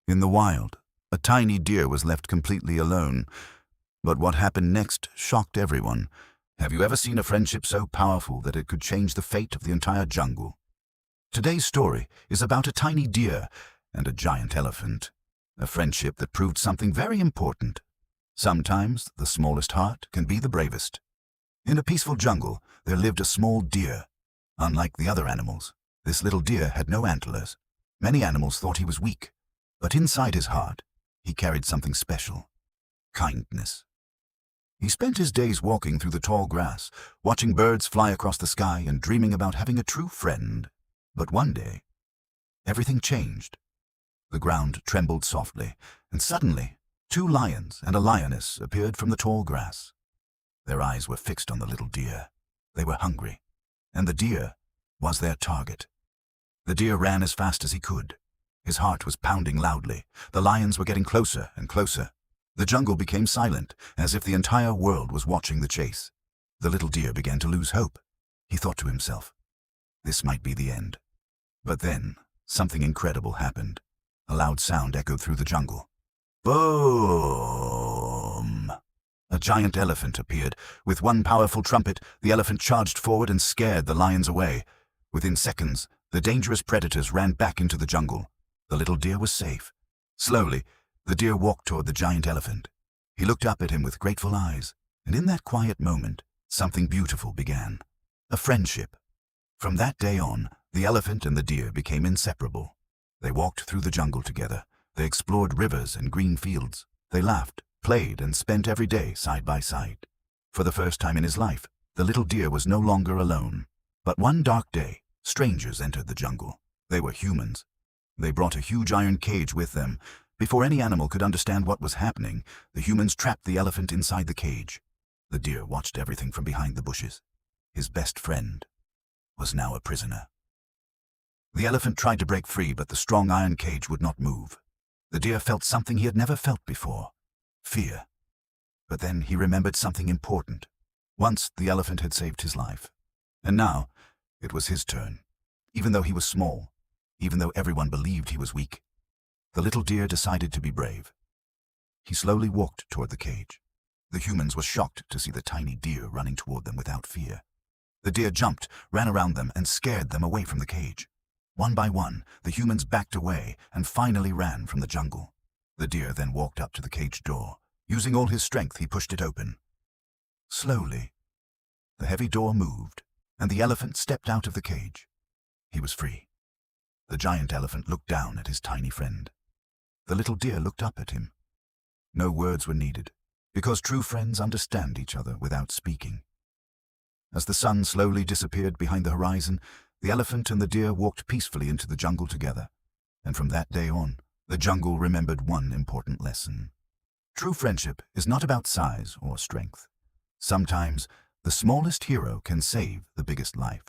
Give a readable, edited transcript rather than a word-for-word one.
In the wild, a tiny deer was left completely alone. But what happened next shocked everyone. Have you ever seen a friendship so powerful that it could change the fate of the entire jungle? Today's story is about a tiny deer and a giant elephant. A friendship that proved something very important. Sometimes the smallest heart can be the bravest. In a peaceful jungle, there lived a small deer. Unlike the other animals, this little deer had no antlers. Many animals thought he was weak, but inside his heart, he carried something special: kindness. He spent his days walking through the tall grass, watching birds fly across the sky and dreaming about having a true friend. But one day, everything changed. The ground trembled softly, and suddenly, two lions and a lioness appeared from the tall grass. Their eyes were fixed on the little deer. They were hungry, and the deer was their target. The deer ran as fast as he could. His heart was pounding loudly. The lions were getting closer and closer. The jungle became silent, as if the entire world was watching the chase. The little deer began to lose hope. He thought to himself, this might be the end. But then, something incredible happened. A loud sound echoed through the jungle. Boom! A giant elephant appeared. With one powerful trumpet, the elephant charged forward and scared the lions away. Within seconds, the dangerous predators ran back into the jungle. The little deer was safe. Slowly, the deer walked toward the giant elephant. He looked up at him with grateful eyes, and in that quiet moment, something beautiful began. A friendship. From that day on, the elephant and the deer became inseparable. They walked through the jungle together. They explored rivers and green fields. They laughed, played, and spent every day side by side. For the first time in his life, the little deer was no longer alone. But one dark day, strangers entered the jungle. They were humans. They brought a huge iron cage with them. Before any animal could understand what was happening, the humans trapped the elephant inside the cage. The deer watched everything from behind the bushes. His best friend was now a prisoner. The elephant tried to break free, but the strong iron cage would not move. The deer felt something he had never felt before: fear. But then he remembered something important. Once the elephant had saved his life. And now it was his turn. Even though he was small, even though everyone believed he was weak, the little deer decided to be brave. He slowly walked toward the cage. The humans were shocked to see the tiny deer running toward them without fear. The deer jumped, ran around them, and scared them away from the cage. One by one, the humans backed away and finally ran from the jungle. The deer then walked up to the cage door. Using all his strength, he pushed it open. Slowly, the heavy door moved, and the elephant stepped out of the cage. He was free. The giant elephant looked down at his tiny friend. The little deer looked up at him. No words were needed, because true friends understand each other without speaking. As the sun slowly disappeared behind the horizon, the elephant and the deer walked peacefully into the jungle together. And from that day on, the jungle remembered one important lesson. True friendship is not about size or strength. Sometimes, the smallest hero can save the biggest life.